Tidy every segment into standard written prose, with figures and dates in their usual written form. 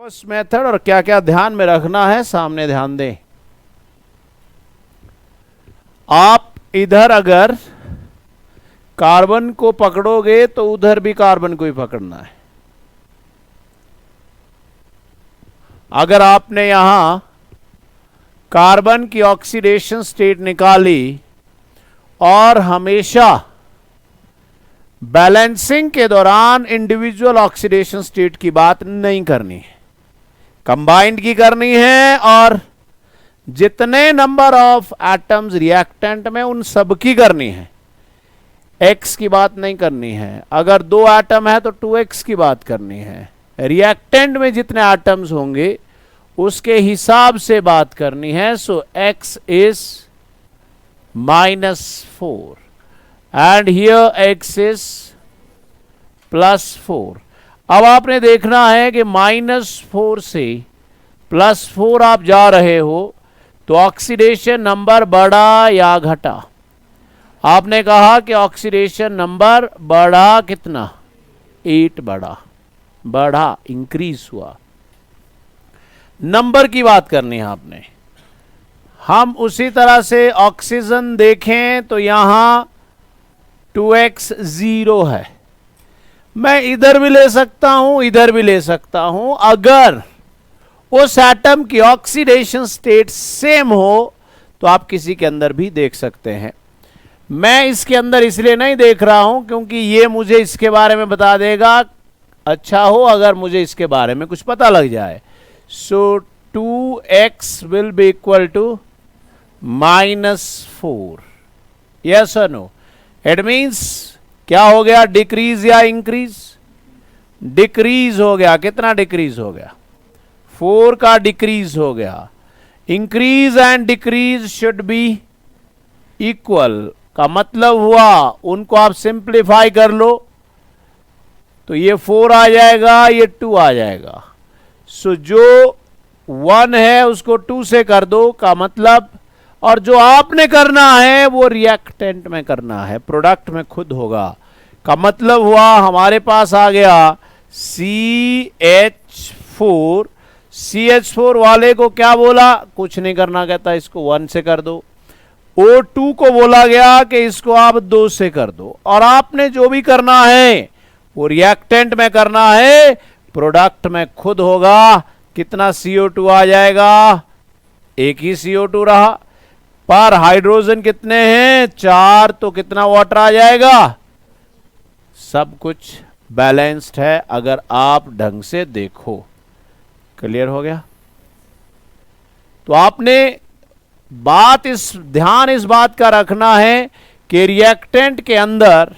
First method और क्या क्या ध्यान में रखना है सामने ध्यान दें। आप इधर अगर कार्बन को पकड़ोगे तो उधर भी कार्बन को ही पकड़ना है। अगर आपने यहां कार्बन की ऑक्सीडेशन स्टेट निकाली और हमेशा बैलेंसिंग के दौरान इंडिविजुअल ऑक्सीडेशन स्टेट की बात नहीं करनी है, कंबाइंड की करनी है, और जितने नंबर ऑफ एटम्स रिएक्टेंट में उन सब की करनी है, एक्स की बात नहीं करनी है। अगर 2 एटम है तो 2x की बात करनी है। रिएक्टेंट में जितने एटम्स होंगे उसके हिसाब से बात करनी है। सो x is -4 and here x is +4। अब आपने देखना है कि -4 से +4 आप जा रहे हो तो ऑक्सीडेशन नंबर बढ़ा या घटा? आपने कहा कि ऑक्सीडेशन नंबर बढ़ा, कितना? 8 बढ़ा, इंक्रीज हुआ। नंबर की बात करनी है आपने। हम उसी तरह से ऑक्सीजन देखें तो यहां 2x 0 है। मैं इधर भी ले सकता हूं, इधर भी ले सकता हूं। अगर उस एटम की ऑक्सीडेशन स्टेट सेम हो तो आप किसी के अंदर भी देख सकते हैं। मैं इसके अंदर इसलिए नहीं देख रहा हूं क्योंकि ये मुझे इसके बारे में बता देगा। अच्छा हो अगर मुझे इसके बारे में कुछ पता लग जाए। So 2x will be equal to -4। Yes और नो? इट मीन्स क्या हो गया? डिक्रीज या इंक्रीज? डिक्रीज हो गया। कितना डिक्रीज हो गया? 4 का डिक्रीज हो गया। Increase and decrease should be equal का मतलब हुआ उनको आप सिंप्लीफाई कर लो तो ये 4 आ जाएगा, ये 2 आ जाएगा। सो जो 1 है उसको 2 से कर दो का मतलब, और जो आपने करना है वो रिएक्टेंट में करना है, प्रोडक्ट में खुद होगा। का मतलब हुआ हमारे पास आ गया CH4। CH4 वाले को क्या बोला? कुछ नहीं करना, कहता इसको 1 से कर दो। O2 को बोला गया कि इसको आप 2 से कर दो। और आपने जो भी करना है वो रिएक्टेंट में करना है, प्रोडक्ट में खुद होगा। कितना CO2 आ जाएगा? एक ही CO2 रहा, पर हाइड्रोजन कितने हैं? 4, तो कितना वाटर आ जाएगा? सब कुछ बैलेंस्ड है अगर आप ढंग से देखो। क्लियर हो गया? तो आपने ध्यान इस बात का रखना है कि रिएक्टेंट के अंदर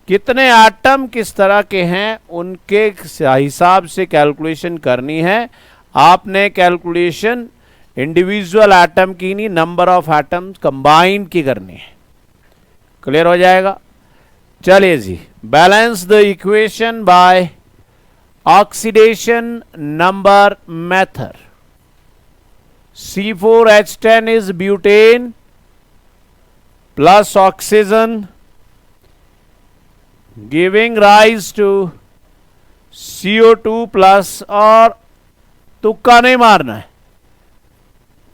कितने एटम किस तरह के हैं उनके हिसाब से कैलकुलेशन करनी है। आपने कैलकुलेशन इंडिविजुअल एटम की नहीं, नंबर ऑफ एटम कंबाइंड की करनी है। क्लियर हो जाएगा? चलिए जी, balance the equation by oxidation number method. C4H10 is butane plus oxygen giving rise to CO2 plus, और तुक्का नहीं मारना है,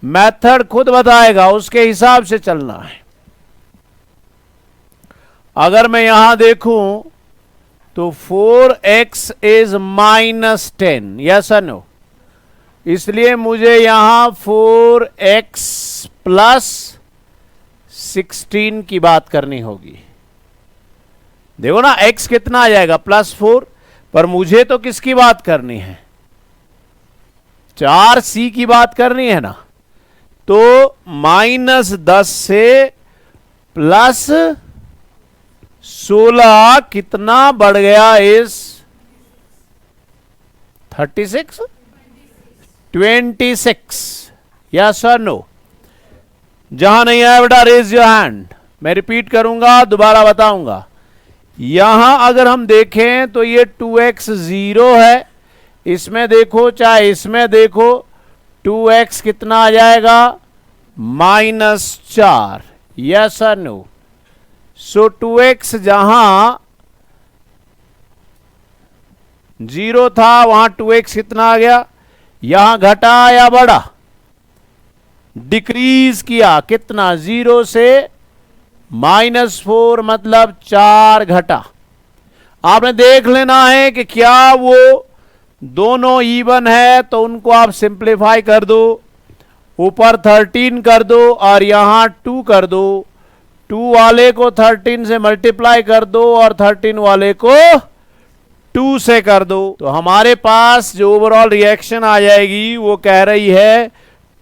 मेथड खुद बताएगा, उसके हिसाब से चलना है। अगर मैं यहां देखूं तो 4x is -10, यस और नो? इसलिए मुझे यहां 4x + 16 की बात करनी होगी। देखो ना, x कितना आ जाएगा? +4। पर मुझे तो किसकी बात करनी है? 4c की बात करनी है ना। तो -10 से +16 कितना बढ़ गया? इस 36, 26। यस और नो? जहां नहीं आया बेटा रेज योर हैंड। मैं रिपीट करूंगा, दोबारा बताऊंगा। यहां अगर हम देखें तो ये 2x 0 है, इसमें देखो चाहे इसमें देखो, 2x कितना आ जाएगा? -4। यस और नो? सो 2x जहां 0 था, वहां 2x कितना आ गया, यहां घटा या बढ़ा, डिक्रीज किया, कितना, 0 से -4 मतलब 4 घटा। आपने देख लेना है कि क्या वो दोनों इवन है, तो उनको आप सिंप्लीफाई कर दो, ऊपर 13 कर दो और यहां 2 कर दो, 2 वाले को 13 से मल्टीप्लाई कर दो और 13 वाले को 2 से कर दो, तो हमारे पास जो ओवरऑल रिएक्शन आ जाएगी वो कह रही है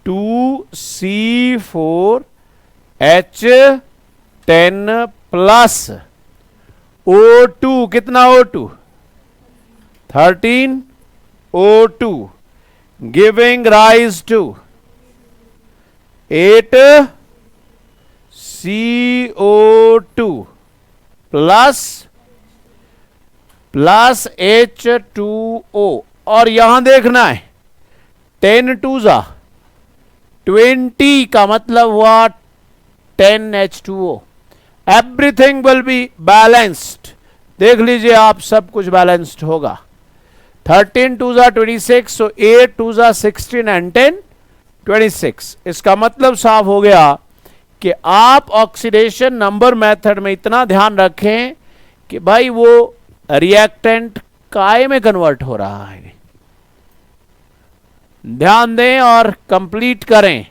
2C4H10 प्लस O2, कितना O2, 13 O2 giving rise to 8 CO2 plus H2O। और यहां देखना है 10 2 जा 20 का मतलब हुआ 10 H2O। Everything will be balanced, देख लीजिए आप, सब कुछ बैलेंस्ड होगा। 13 2 जा 26, सो 8 2 जा 16 एंड 10 26। इसका मतलब साफ हो गया कि आप ऑक्सीडेशन नंबर मेथड में इतना ध्यान रखें कि भाई वो रिएक्टेंट काय में कन्वर्ट हो रहा है, ध्यान दें और कंप्लीट करें।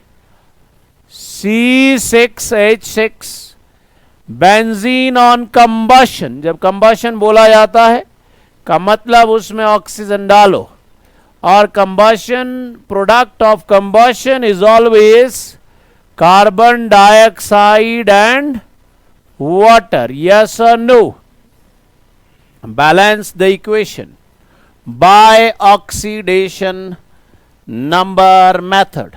C6H6 बेंजीन ऑन कंबशन, जब कंबशन बोला जाता है का मतलब उसमें ऑक्सीजन डालो, और combustion, product of combustion is always carbon dioxide and water, yes और no. Balance the equation by oxidation number method.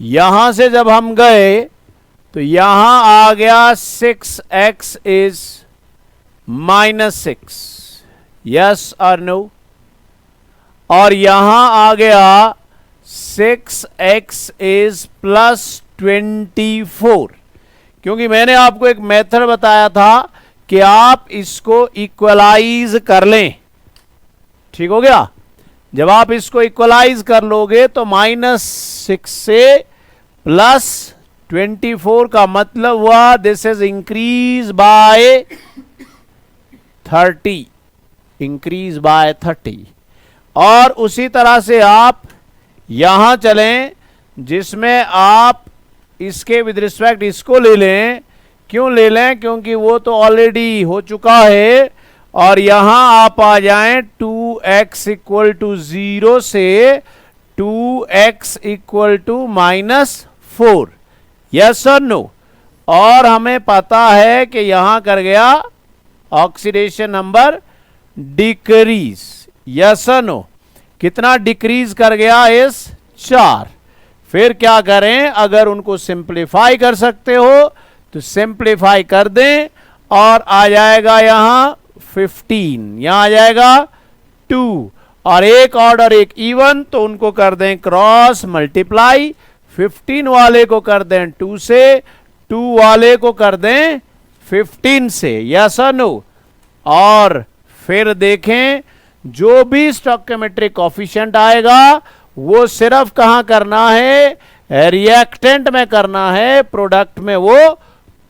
यहां से जब हम गए तो यहां आ गया 6x इज -6, यस और नो, और यहां आ गया 6x इज +24, क्योंकि मैंने आपको एक मेथड बताया था कि आप इसको इक्वलाइज कर लें, ठीक हो गया। जब आप इसको इक्वलाइज कर लोगे तो -6 से +24 का मतलब हुआ this is increase by 30, increase by 30। और उसी तरह से आप यहां चलें जिसमें आप इसके विद रिस्पेक्ट इसको ले लें, क्यों ले लें, क्योंकि वो तो ऑलरेडी हो चुका है, और यहां आप आ जाएं 2x इक्वल टू 0 से 2x इक्वल टू -4, यस और नो। और हमें पता है कि यहां कर गया ऑक्सीडेशन नंबर डिक्रीज, यस और नो। कितना डिक्रीज कर गया, इस 4। फिर क्या करें, अगर उनको सिंप्लीफाई कर सकते हो तो सिंप्लीफाई कर दें, और आ जाएगा यहां 15, यहां आ जाएगा 2, और एक ऑड और एक इवन, तो उनको कर दें क्रॉस मल्टीप्लाई, 15 वाले को कर दें 2 से, 2 वाले को कर दें 15 से, यस और नो। और फिर देखें जो भी स्टोइकियोमेट्रिक कोएफिशिएंट आएगा वो सिर्फ कहां करना है, रिएक्टेंट में करना है, प्रोडक्ट में वो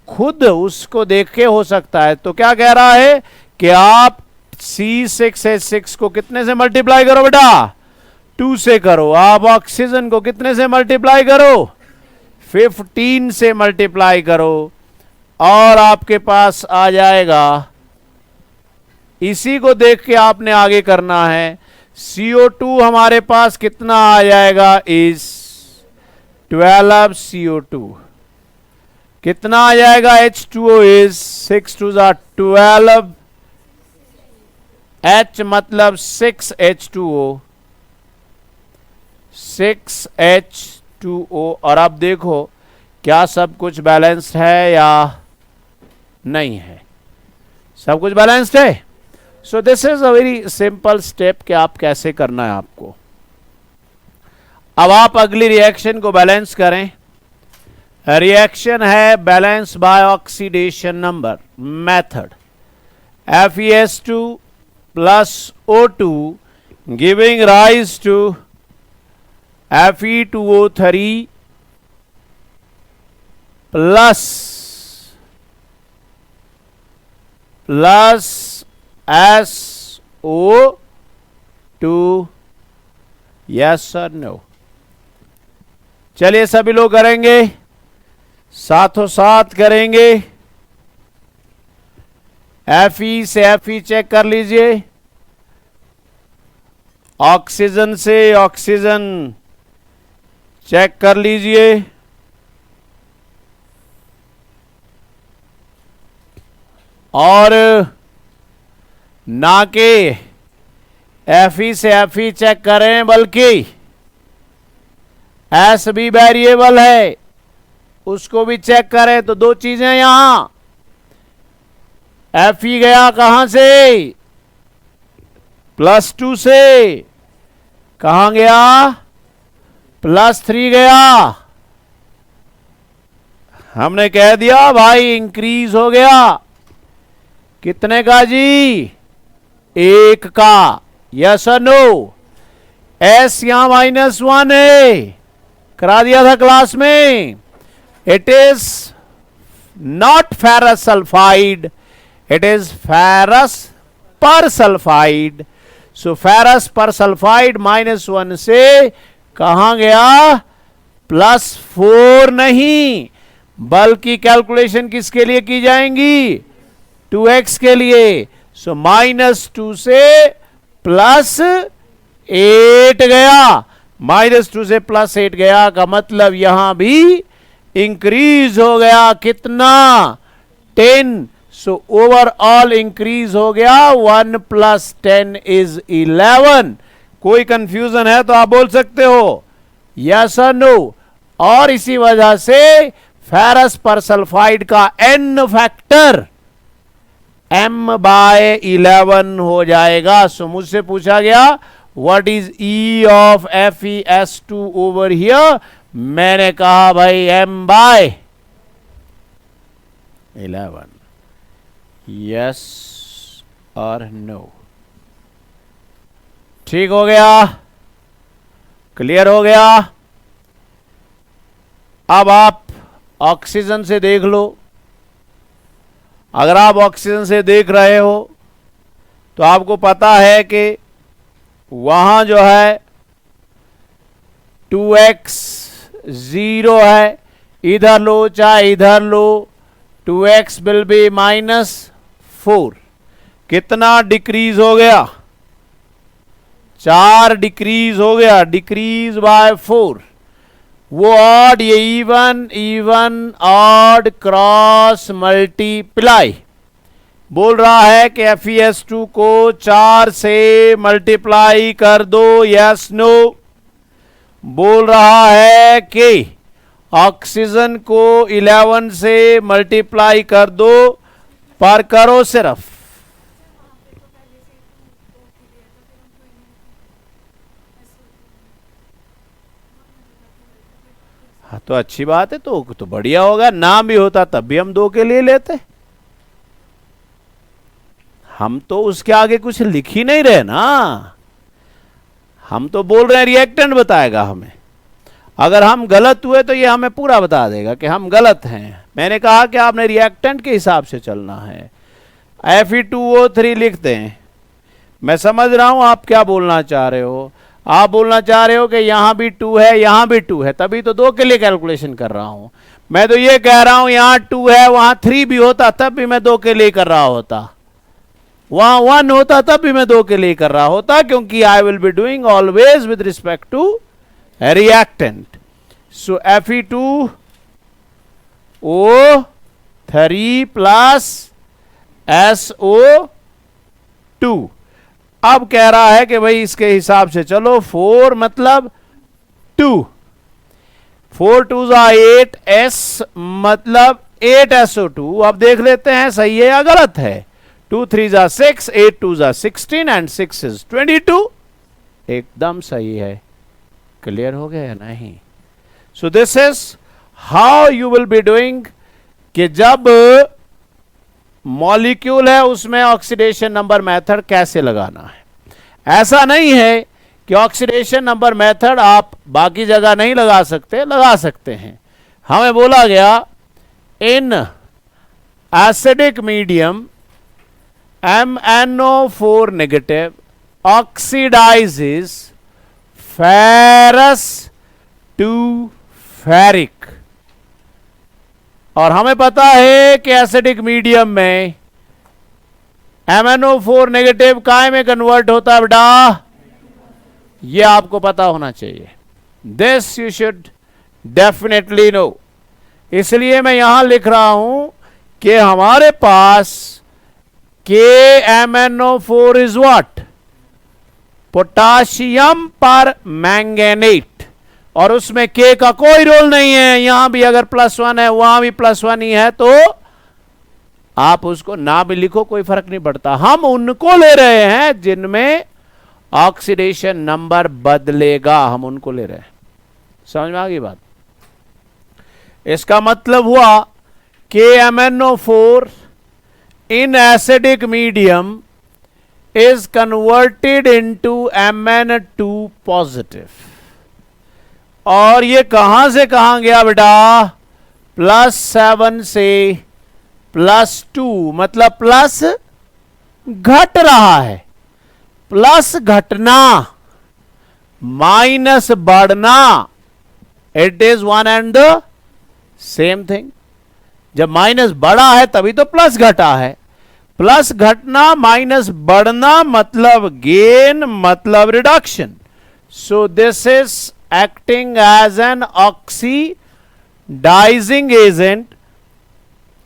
खुद उसको देख के हो सकता है। तो क्या कह रहा है कि आप C6H6 को कितने से मल्टीप्लाई करो बेटा, 2 से करो। आप ऑक्सीजन को कितने से मल्टीप्लाई करो, 15 से मल्टीप्लाई करो, और आपके पास आ जाएगा, इसी को देख के आपने आगे करना है। CO2 हमारे पास कितना आ जाएगा, इज 12 CO2, कितना आ जाएगा, H2O इज 6 2 12, H मतलब 6 H2O, 6 H2O। और अब देखो क्या सब कुछ बैलेंस्ड है या नहीं है, सब कुछ बैलेंस्ड है। सो this is a very simple step कि आप कैसे करना है आपको। अब आप अगली रिएक्शन को बैलेंस करें। रिएक्शन है balance by oxidation number method. FeS2 plus O2 giving rise to Fe2O3 plus SO2, yes और नो। चलिए सभी लोग करेंगे, साथों साथ करेंगे। Fe से Fe चेक कर लीजिए, ऑक्सीजन से ऑक्सीजन चेक कर लीजिए, और ना कि Fe से Fe चेक करें, बल्कि एस भी वेरिएबल है उसको भी चेक करें। तो दो चीजें यहां, Fe गया कहां से, +2 से, कहां गया, +3 गया। हमने कह दिया भाई इंक्रीज हो गया, कितने का जी, 1 का, यस और नो। एस यहां -1 है, करा दिया था क्लास में। It is not ferrous sulphide, it is ferrous पर सल्फाइड। सो फेरस पर सल्फाइड -1 से कहां गया, +4 नहीं, बल्कि कैलकुलेशन किसके लिए की जाएंगी, 2x के लिए। सो -2 से +8 गया, -2 से +8 गया का मतलब यहां भी इंक्रीज हो गया, कितना, 10। सो ओवरऑल इंक्रीज हो गया, 1 + 10 = 11। कोई कंफ्यूजन है तो आप बोल सकते हो यस और नो। और इसी वजह से फेरस पर सल्फाइड का n फैक्टर m/11 हो जाएगा। सो मुझसे पूछा गया what is E of FeS2 over here, मैंने कहा भाई m/11, यस और नो। ठीक हो गया, क्लियर हो गया। अब आप ऑक्सीजन से देख लो। अगर आप ऑक्सीजन से देख रहे हो तो आपको पता है कि वहां जो है 2x 0 है, इधर लो चाहे इधर लो, 2x विल बी -4। कितना डिक्रीज हो गया, 4 डिक्रीज हो गया, डिक्रीज बाय 4। वो ऑड, ये इवन ऑड क्रॉस मल्टीप्लाई बोल रहा है कि FeS2 को 4 से मल्टीप्लाई कर दो, यस नो। बोल रहा है कि ऑक्सीजन को 11 से मल्टीप्लाई कर दो, पर करो सिर्फ हाँ, तो अच्छी बात है, तो बढ़िया होगा। ना भी होता तब भी हम 2 के लिए लेते। हम तो उसके आगे कुछ लिख ही नहीं रहे ना, हम तो बोल रहे हैं रिएक्टेंट बताएगा हमें। अगर हम गलत हुए तो ये हमें पूरा बता देगा कि हम गलत हैं। मैंने कहा कि आपने रिएक्टेंट के हिसाब से चलना है। Fe2O3 लिखते हैं। मैं समझ रहा हूं आप क्या बोलना चाह रहे हो। आप बोलना चाह रहे हो कि यहां भी 2 है, यहां भी 2 है, तभी तो 2 के लिए कैलकुलेशन कर रहा हूं। मैं तो ये कह रहा हूं यहां 2 है, वहां 3 भी होता तब भी मैं 2 के लिए कर रहा होता, वहां 1 होता तब भी मैं 2 के लिए कर रहा होता, क्योंकि I will be doing always with respect to reactant. So Fe2O3 plus SO2। अब कह रहा है कि भाई इसके हिसाब से चलो, 4 मतलब 2, 4 2 8, S मतलब 8SO2। अब देख लेते हैं सही है या गलत है। 2 3 6, 8 2 16 एंड 6 is 22। एकदम सही है। क्लियर हो गया या नहीं? सो this is how you will be doing कि जब मॉलिक्यूल है उसमें ऑक्सीडेशन नंबर मेथड कैसे लगाना है। ऐसा नहीं है कि ऑक्सीडेशन नंबर मेथड आप बाकी जगह नहीं लगा सकते, लगा सकते हैं। हमें बोला गया in acidic medium MnO4 negative oxidises ferrous to ferric. और हमें पता है कि एसिडिक मीडियम में MnO4 नेगेटिव काय में कन्वर्ट होता है बेटा, ये आपको पता होना चाहिए। This you should definitely know. इसलिए मैं यहां लिख रहा हूं कि हमारे पास KMnO4 is what, potassium permanganate, और उसमें K का कोई रोल नहीं है। यहां भी अगर +1 है वहां भी +1 ही है, तो आप उसको ना भी लिखो कोई फर्क नहीं पड़ता। हम उनको ले रहे हैं जिनमें ऑक्सीडेशन नंबर बदलेगा, हम उनको ले रहे हैं। समझ में आ गई बात। इसका मतलब हुआ KMnO4 in acidic medium is converted into Mn2 positive। और ये कहां से कहां गया बेटा, +7 से +2, मतलब प्लस घट रहा है। प्लस घटना, माइनस बढ़ना, it is one and the same thing. जब माइनस बढ़ा है तभी तो प्लस घटा है। प्लस घटना माइनस बढ़ना मतलब गेन, मतलब reduction. So this is acting as an oxidising agent.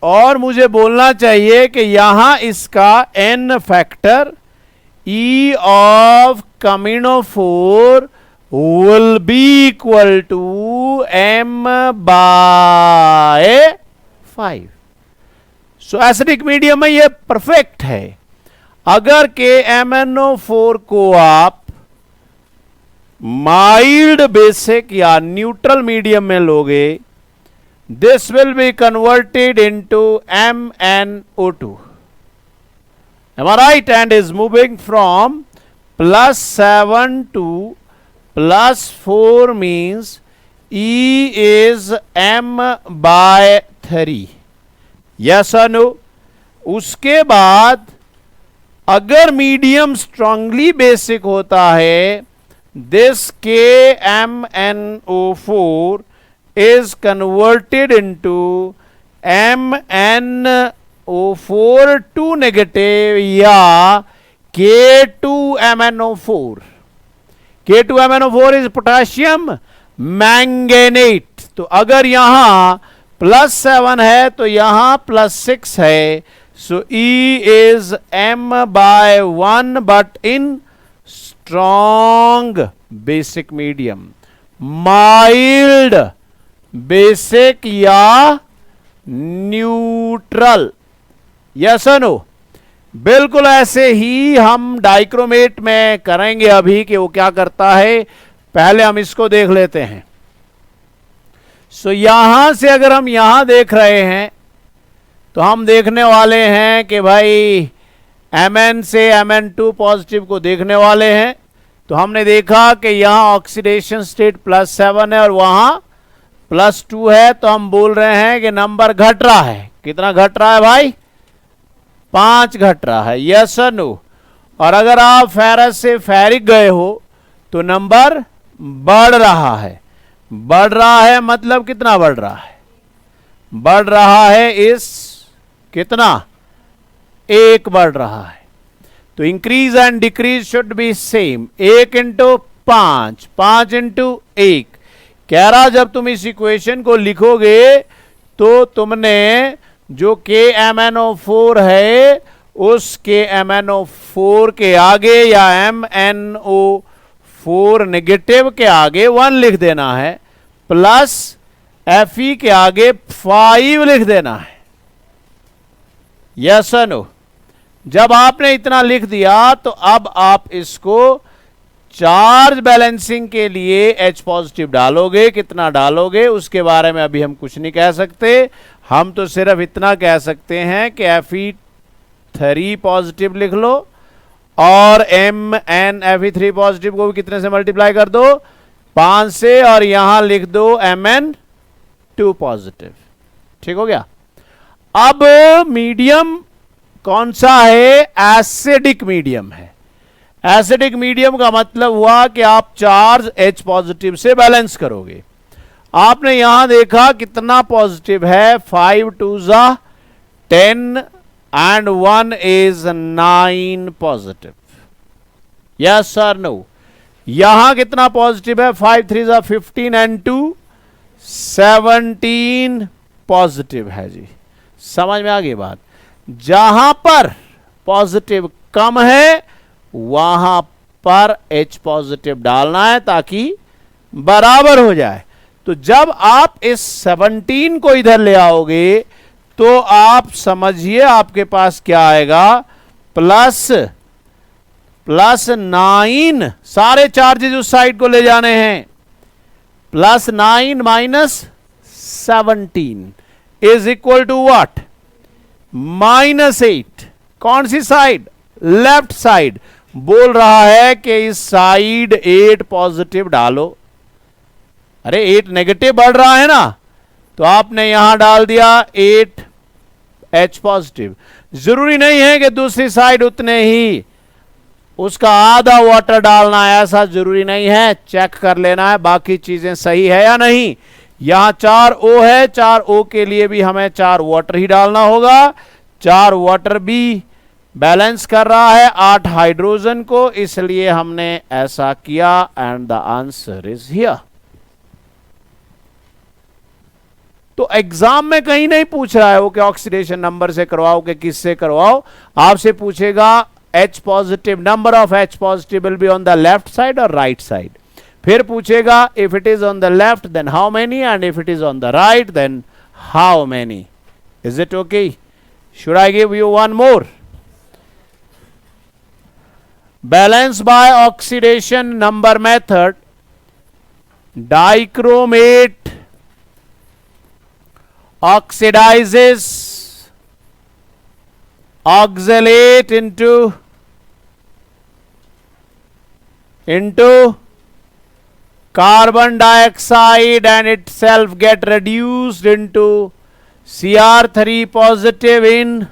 और मुझे बोलना चाहिए कि यहां इसका N factor E of Camino4 will be equal to M/5। So acidic medium में ये परफेक्ट है। अगर KMnO4 को आप माइल्ड बेसिक या न्यूट्रल मीडियम में लोगे, this will be converted into MnO2। Am I right? And is moving from +7 to +4 means E is M/3। Yes or no? उसके बाद अगर मीडियम स्ट्रांगली बेसिक होता है, this KMnO4 is converted into MnO4 2 negative या K2MnO4। K2MnO4 is potassium manganate. तो अगर यहां +7 है तो यहां +6 है। सो E is M/1 but in strong basic medium, mild basic या न्यूट्रल। यस और नो? बिल्कुल ऐसे ही हम डाइक्रोमेट में करेंगे अभी कि वो क्या करता है। पहले हम इसको देख लेते हैं। सो यहां से अगर हम यहां देख रहे हैं तो हम देखने वाले हैं कि भाई Mn से Mn2 पॉजिटिव को देखने वाले हैं। तो हमने देखा कि यहां ऑक्सीडेशन स्टेट +7 है और वहां +2 है। तो हम बोल रहे हैं कि नंबर घट रहा है। कितना घट रहा है भाई? 5 घट रहा है। यस और नो? और अगर आप फेरस से फेरिक गए हो तो नंबर बढ़ रहा है। बढ़ रहा है मतलब कितना बढ़ रहा है? बढ़ रहा है इस कितना 1 बढ़ रहा है। तो increase and decrease should be same. 1 × 5, 5 × 1। कह रहा जब तुम इस इक्वेशन को लिखोगे तो तुमने जो KMnO4 है उस KMnO4 के आगे या MnO4 नेगेटिव के आगे 1 लिख देना है, प्लस Fe के आगे 5 लिख देना है। यस और नो? जब आपने इतना लिख दिया तो अब आप इसको चार्ज बैलेंसिंग के लिए H पॉजिटिव डालोगे। कितना डालोगे उसके बारे में अभी हम कुछ नहीं कह सकते। हम तो सिर्फ इतना कह सकते हैं कि 3 पॉजिटिव लिख लो, और MnFe3 पॉजिटिव को भी कितने से मल्टीप्लाई कर दो, 5 से, और यहां लिख दो Mn2 पॉजिटिव। ठीक हो गया। अब मीडियम कौन सा है? एसिडिक मीडियम है। एसिडिक मीडियम का मतलब हुआ कि आप चार्ज H पॉजिटिव से बैलेंस करोगे। आपने यहां देखा कितना पॉजिटिव है, 5 2 ज़ा 10 and 1 is 9 positive. Yes sir no? यहां कितना पॉजिटिव है? 5 3 ज़ा 15 एंड 2 17 पॉजिटिव है जी। समझ में आ गई बात? जहां पर पॉजिटिव कम है वहां पर H पॉजिटिव डालना है ताकि बराबर हो जाए। तो जब आप इस 17 को इधर ले आओगे तो आप समझिए आपके पास क्या आएगा, प्लस 9, सारे चार्जेस उस साइड को ले जाने हैं, plus 9 minus 17 is equal to what? -8। कौन सी साइड? Left side. बोल रहा है कि इस साइड 8 पॉजिटिव डालो। अरे 8 नेगेटिव बढ़ रहा है ना, तो आपने यहां डाल दिया 8 H पॉजिटिव। जरूरी नहीं है कि दूसरी साइड उतने ही उसका आधा वाटर डालना है, ऐसा जरूरी नहीं है। चेक कर लेना है बाकी चीजें सही है या नहीं। यहां 4 O है, 4 O के लिए भी हमें 4 वाटर ही डालना होगा। 4 वाटर भी बैलेंस कर रहा है 8 हाइड्रोजन को, इसलिए हमने ऐसा किया and the answer is here. तो एग्जाम में कहीं नहीं पूछ रहा है वो कि ऑक्सीडेशन नंबर से करवाओ कि किससे करवाओ। आपसे पूछेगा H positive, number of H positive will be on the left side और राइट साइड। फिर पूछेगा if it is on the left then how many, and if it is on the right then how many. Is it okay? Should I give you one more? Balance by oxidation number method, dichromate oxidizes oxalate into carbon dioxide and itself get reduced into Cr3 positive in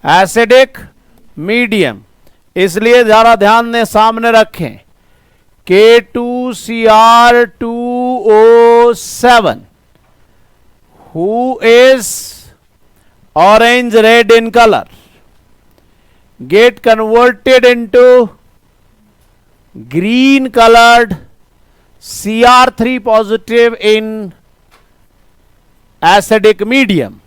acidic medium। इसलिए जरा ध्यान ने सामने रखें, K2Cr2O7 who is orange red in color get converted into green colored Cr3 positive in acidic medium,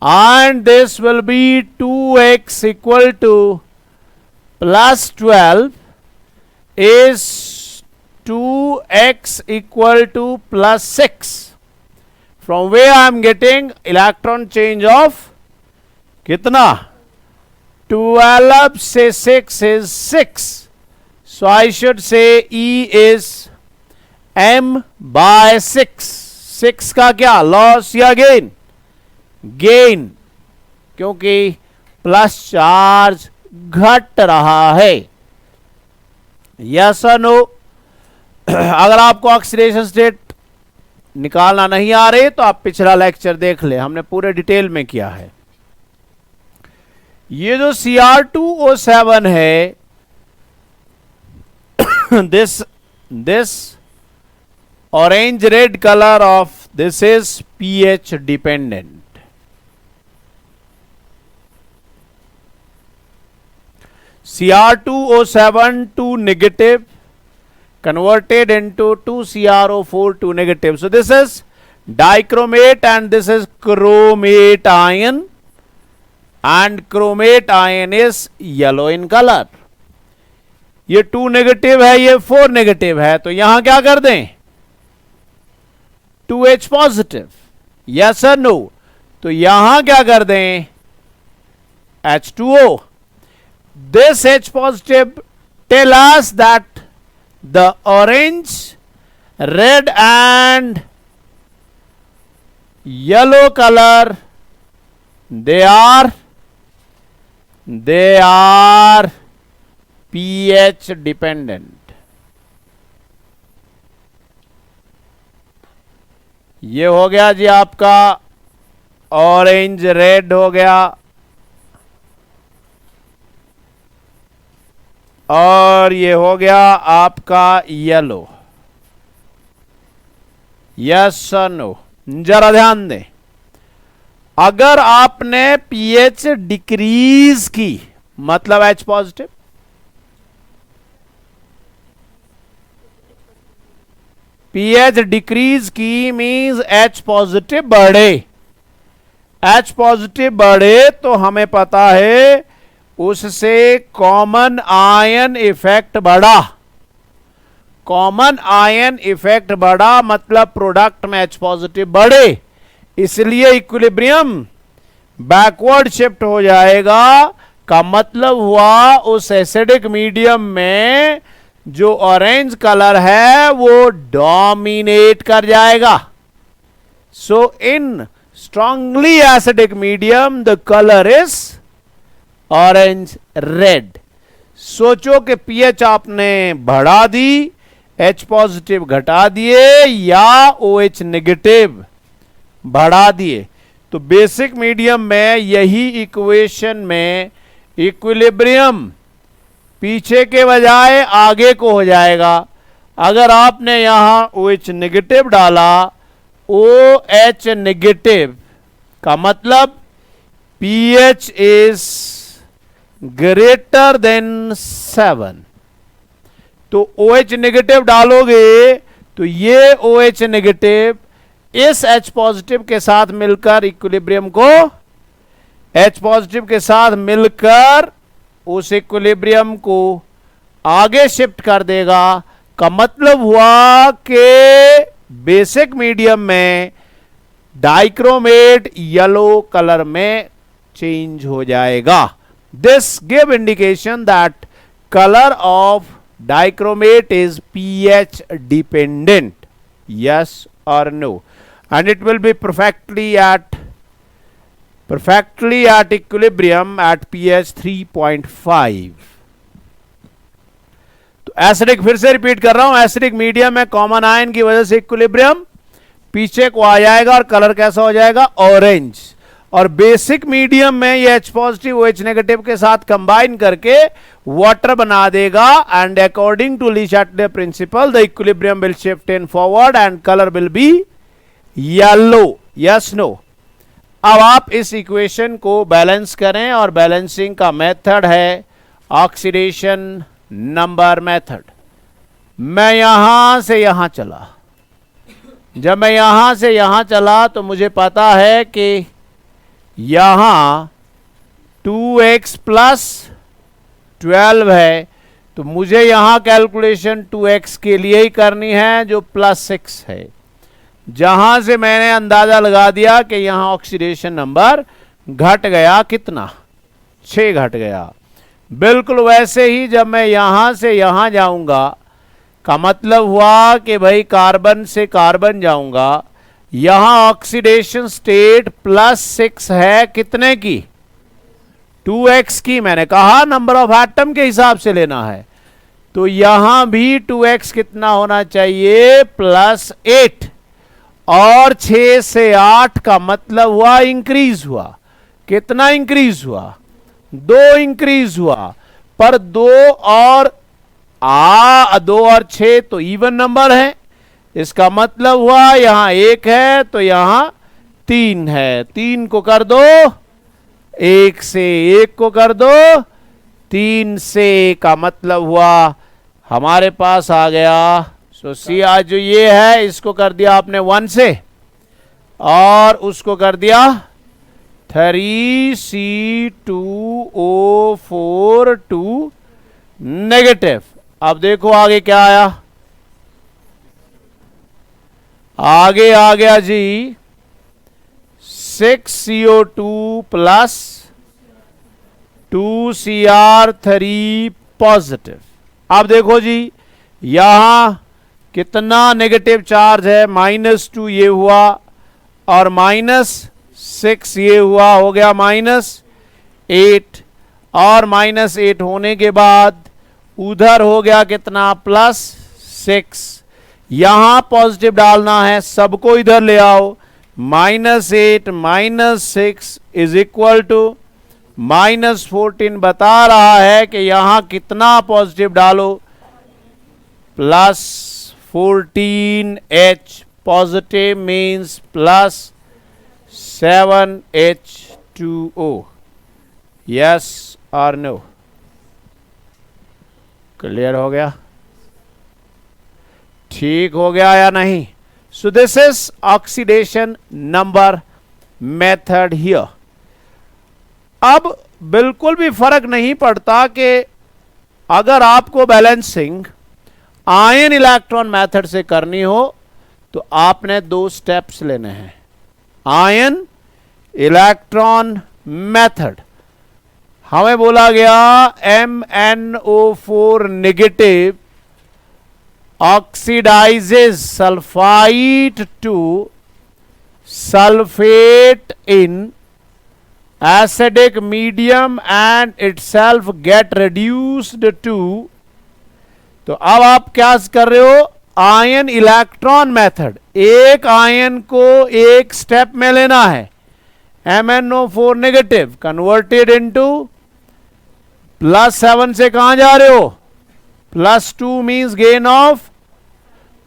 and this will be 2x equal to plus 12 is 2x equal to plus 6, from where I am getting electron change of कितना? 12 से 6 is 6, so I should say E is M by 6। 6 का क्या? Loss या gain? Gain, क्योंकि plus charge घट रहा है। Yes और नो? अगर आपको ऑक्सीडेशन स्टेट निकालना नहीं आ रही तो आप पिछला लेक्चर देख ले, हमने पूरे डिटेल में किया है। ये जो Cr2O7 है, this orange red color of this is pH dependent। Cr2O7 2 negative converted into 2CrO4 2 negative. So this is dichromate and this is chromate ion, and chromate ion is yellow in color। ये 2 negative है, ये 4 negative है, तो यहां क्या कर दें? 2H positive. Yes और नो? तो यहां क्या कर दें? H2O। This H positive tell us that the orange, red and yellow color they are they are pH dependent. ये हो गया जी आपका ऑरेंज रेड हो गया, और ये हो गया आपका येलो। यस और नो? जरा ध्यान दें, अगर आपने पीएच डिक्रीज की मतलब एच पॉजिटिव, पीएच डिक्रीज की मींस एच पॉजिटिव बढ़े। एच पॉजिटिव बढ़े तो हमें पता है उससे कॉमन आयन इफेक्ट बढ़ा। कॉमन आयन इफेक्ट बढ़ा मतलब प्रोडक्ट में एच पॉजिटिव बढ़े, इसलिए इक्विलिब्रियम बैकवर्ड शिफ्ट हो जाएगा। का मतलब हुआ उस एसिडिक मीडियम में जो ऑरेंज कलर है वो डोमिनेट कर जाएगा। So in strongly acidic medium the colour is orange red. सोचो कि पीएच आपने बढ़ा दी, एच पॉजिटिव घटा दिए या ओएच नेगेटिव बढ़ा दिए, तो बेसिक मीडियम में यही इक्वेशन में इक्विलिब्रियम पीछे के बजाय आगे को हो जाएगा। अगर आपने यहां OH नेगेटिव डाला, OH नेगेटिव का मतलब pH इज ग्रेटर देन 7, तो OH नेगेटिव डालोगे तो ये OH नेगेटिव इस H पॉजिटिव के साथ मिलकर इक्विलिब्रियम को H पॉजिटिव के साथ मिलकर उस इक्विलिब्रियम को आगे शिफ्ट कर देगा। का मतलब हुआ कि बेसिक मीडियम में डाइक्रोमेट येलो कलर में चेंज हो जाएगा। This give indication that colour of dichromate is pH dependent, yes or no, and it will be perfectly at equilibrium at pH 3.5। तो एसिडिक, फिर से रिपीट कर रहा हूं, एसिडिक मीडियम में कॉमन आयन की वजह से इक्विलिब्रियम पीछे को आ जाएगा और कलर कैसा हो जाएगा? ऑरेंज। और बेसिक मीडियम में ये H पॉजिटिव OH नेगेटिव के साथ कंबाइन करके वाटर बना देगा, and according to Le Chatelier principle the equilibrium will shift in forward and colour will be yellow. Yes no? अब आप इस इक्वेशन को बैलेंस करें, और बैलेंसिंग का मेथड है ऑक्सीडेशन नंबर मेथड। मैं यहां से यहां चला, जब मैं यहां से यहां चला तो मुझे पता है कि यहां 2x प्लस 12 है, तो मुझे यहां कैलकुलेशन 2x के लिए ही करनी है जो प्लस 6 है। जहां से मैंने अंदाजा लगा दिया कि यहां ऑक्सीडेशन नंबर घट गया, कितना? 6 घट गया। बिल्कुल वैसे ही जब मैं यहां से यहां जाऊंगा, का मतलब हुआ कि भाई कार्बन से कार्बन जाऊंगा, यहां ऑक्सीडेशन स्टेट +6 है, कितने की? 2x की। मैंने कहा नंबर ऑफ एटम के हिसाब से लेना है, तो यहां भी 2x कितना होना चाहिए? +8। और 6 से 8 का मतलब हुआ इंक्रीज हुआ। कितना इंक्रीज हुआ? 2 इंक्रीज हुआ। पर 2 और 6 तो इवन नंबर है, इसका मतलब हुआ यहां 1 है तो यहां 3 है। 3 को कर दो 1 से, 1 को कर दो 3 से, का मतलब हुआ हमारे पास आ गया। सो सी आज जो ये है इसको कर दिया आपने 1 से, और उसको कर दिया 3C2O4 नेगेटिव। अब देखो आगे क्या आया? आगे आ गया जी 6CO2 प्लस 2Cr3 पॉजिटिव। अब देखो जी यहां कितना नेगेटिव चार्ज है? -2 ये हुआ, और -6 ये हुआ, हो गया -8। और -8 होने के बाद उधर हो गया कितना, +6। यहां पॉजिटिव डालना है, सबको इधर ले आओ। -8 -6 इज इक्वल टू -14 बता रहा है कि यहां कितना पॉजिटिव डालो, +14H। Positive means +7H2O। Yes और नो? क्लियर हो गया? ठीक हो गया या नहीं? सो this is oxidation number method here. अब बिल्कुल भी फर्क नहीं पड़ता कि अगर आपको बैलेंसिंग आयन इलेक्ट्रॉन मेथड से करनी हो तो आपने 2 स्टेप्स लेने हैं। आयन इलेक्ट्रॉन मेथड हमें बोला गया MnO4 negative oxidizes sulfite to sulfate in acidic medium and itself get reduced to। तो अब आप क्या कर रहे हो, आयन इलेक्ट्रॉन मेथड। एक आयन को एक स्टेप में लेना है, MnO4 नेगेटिव कन्वर्टेड इनटू +7 से कहां जा रहे हो, +2 means gain of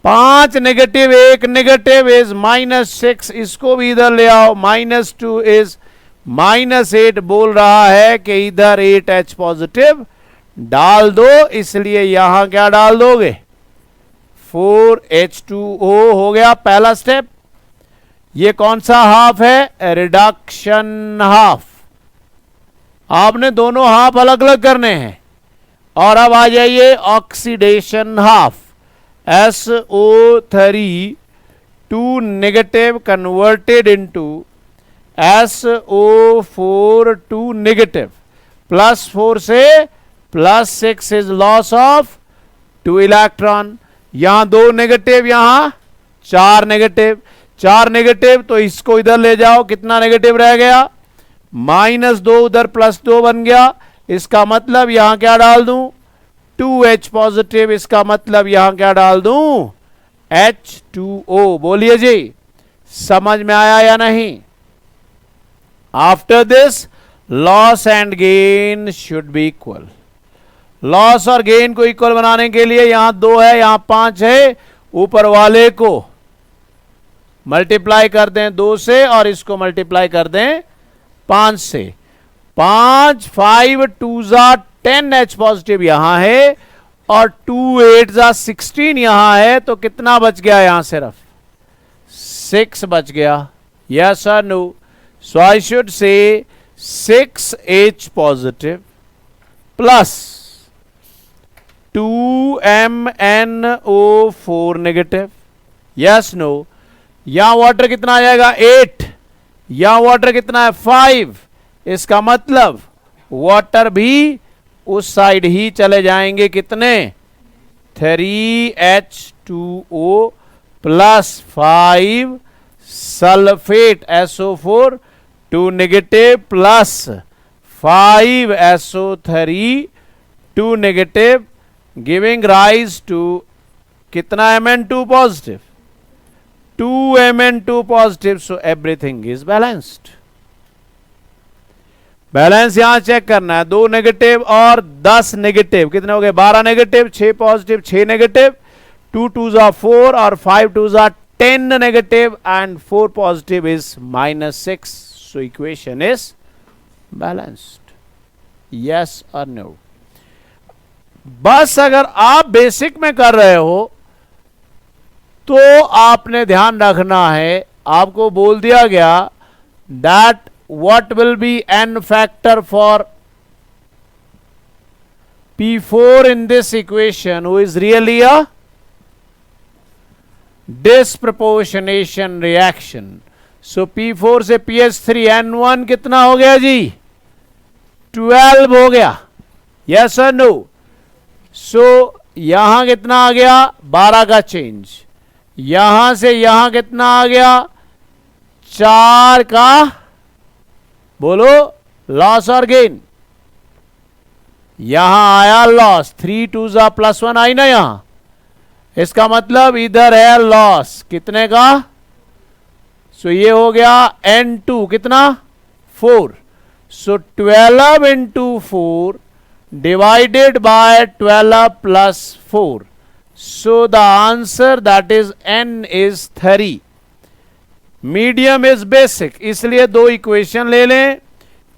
5 negative, 1 negative is -6, इसको भी इधर ले आओ। -2 इज -8 बोल रहा है कि इधर 8H पॉजिटिव डाल दो, इसलिए यहां क्या डाल दोगे, 4H2O हो गया पहला स्टेप। ये कौन सा हाफ है, रिडक्शन हाफ। आपने दोनों हाफ अलग अलग करने हैं। और अब आ जाइए oxidation half, SO3 2 negative converted into SO4 2 negative, +4 से +6 इज लॉस ऑफ 2 इलेक्ट्रॉन। यहां 2 नेगेटिव, यहां 4 नेगेटिव, 4 नेगेटिव तो इसको इधर ले जाओ, कितना नेगेटिव रह गया, -2 उधर +2 बन गया। इसका मतलब यहां क्या डाल दूं, 2H पॉजिटिव, इसका मतलब यहां क्या डाल दूं, H2O। बोलिए जी, समझ में आया या नहीं? After this loss and gain should be equal. Loss और गेन को इक्वल बनाने के लिए यहां 2 है, यहां 5 है, ऊपर वाले को मल्टीप्लाई कर दें 2 से और इसको मल्टीप्लाई कर दें 5 से। 5 5 2 10H पॉजिटिव यहां है और 2 8 16 यहां है, तो कितना बच गया, यहां सिर्फ 6 बच गया। यस और no? So I should say 6H positive plus 2MnO4 negative. Yes no? यहां वाटर कितना आ जाएगा, 8, यहां वाटर कितना है, 5। इसका मतलब वाटर भी उस साइड ही चले जाएंगे, कितने, 3H2O plus 5 sulphate SO4 2 negative plus 5 SO3 2 negative giving rise to कितना Mn2 positive, 2 Mn2 positive. So everything is balanced. Balance यहां चेक करना है, 2 नेगेटिव और 10 नेगेटिव कितने हो गए, 12 नेगेटिव, 6 पॉजिटिव, 6 नेगेटिव, 2 2 4 और 5 2 10 negative and 4 positive is -6। So equation is balanced. Yes और नो? बस अगर आप बेसिक में कर रहे हो तो आपने ध्यान रखना है, आपको बोल दिया गया that what will be n factor for P4 in this equation, who is really a disproportionation reaction. So P4 से PH3 N1 कितना हो गया जी, 12 हो गया। yes or no? So यहां कितना आ गया, 12 का चेंज, यहां से यहां कितना आ गया, 4 का, बोलो लॉस और गेन, यहां आया लॉस, 3 2 जा +1 आई ना यहां, इसका मतलब इधर है लॉस कितने का, सो ये हो गया N2 कितना 4, सो 12 into 4 divided by 12 plus 4, so the answer that is N is 3. Medium is basic, इसलिए दो इक्वेशन ले लें,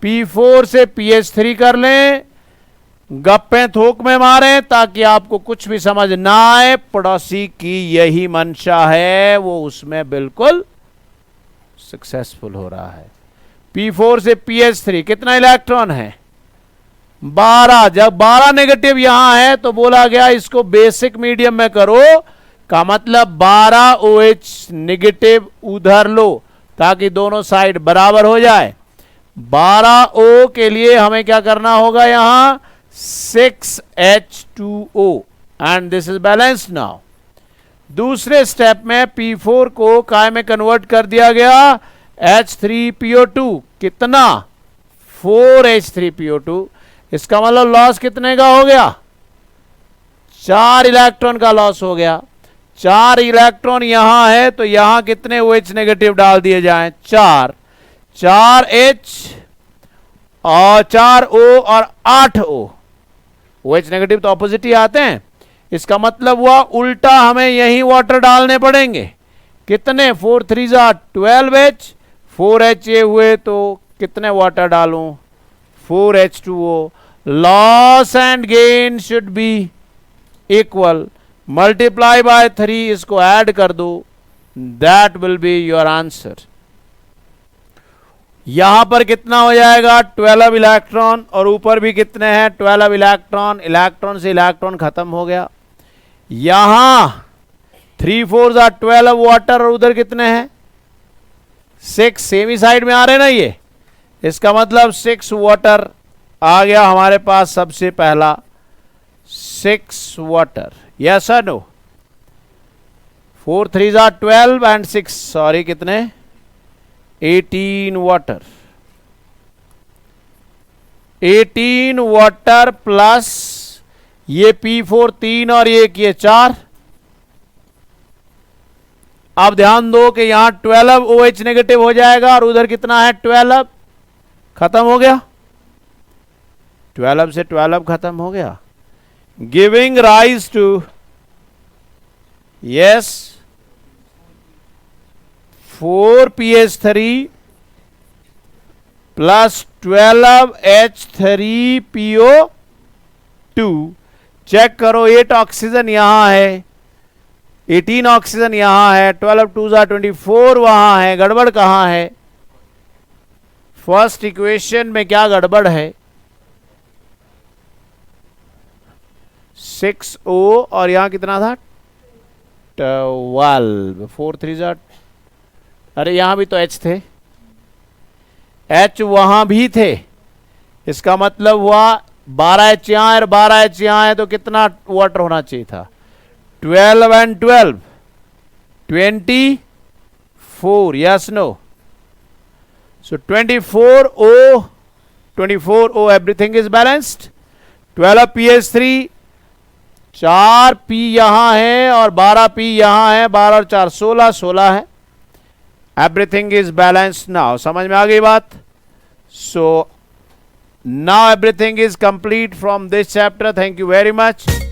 P4 से PH3 कर लें, गप्पे थोक में मारें ताकि आपको कुछ भी समझ ना आए। पड़ोसी की यही मंशा है, वो उसमें बिल्कुल सक्सेसफुल हो रहा है। P4 से PH3 कितना इलेक्ट्रॉन है 12, जब 12 नेगेटिव यहां है तो बोला गया इसको बेसिक मीडियम में करो, का मतलब 12 OH नेगेटिव उधर लो ताकि दोनों साइड बराबर हो जाए। 12 O के लिए हमें क्या करना होगा, यहां 6H2O and this is balance now. दूसरे स्टेप में P4 को काय में कन्वर्ट कर दिया गया, H3PO2 कितना 4H3PO2, इसका मतलब लॉस कितने का हो गया, 4 इलेक्ट्रॉन का लॉस हो गया। 4 इलेक्ट्रॉन यहां है तो यहां कितने OH नेगेटिव डाल दिए जाएं, 4H और 4O और 8O, OH नेगेटिव तो ऑपोजिट ही आते हैं, इसका मतलब हुआ उल्टा हमें यही वाटर डालने पड़ेंगे, कितने 4 3 जा 12H, 4H ये हुए तो कितने वाटर डालूं 4H2O, loss and gain should be equal, multiply by 3, इसको ऐड कर दो, that will be your answer. यहां पर कितना हो जाएगा 12 इलेक्ट्रॉन और ऊपर भी कितने हैं 12 इलेक्ट्रॉन, इलेक्ट्रॉन से इलेक्ट्रॉन खत्म हो गया। यहां 3 4 जा 12 वाटर और उधर कितने हैं 6, सेमी साइड में आ रहे ना ये, इसका मतलब 6 वाटर आ गया हमारे पास, सबसे पहला 6 वाटर, यस और नो। 4 3 जा 12 एंड 6 सॉरी कितने 18 वाटर, 18 वाटर प्लस ये P4 3 और ये 4। अब ध्यान दो कि यहां 12 OH नेगेटिव हो जाएगा और उधर कितना है 12, खत्म हो गया, 12 से 12 खत्म हो गया, giving rise to yes 4PH3 plus 12H3PO2। Check करो 8 ऑक्सीजन यहां है, 18 ऑक्सीजन यहां है, 12 2 जा 24 वहां है, गड़बड़ कहां है, फर्स्ट इक्वेशन में क्या गड़बड़ है, 6O और यहां कितना था 12, 4 3 जा, अरे यहां भी तो H थे, H वहां भी थे, इसका मतलब हुआ 12H यहां है और 12H यहां है तो कितना वाटर होना चाहिए था 12 and 12 24, yes no, so 24O everything is balanced, 12 PH3, 4 P यहां है और 12 P यहां है, 12 और 4 16, 16 है, एवरीथिंग इज बैलेंस्ड नाउ, समझ में आ गई बात। So now everything is complete from this chapter, thank you very much.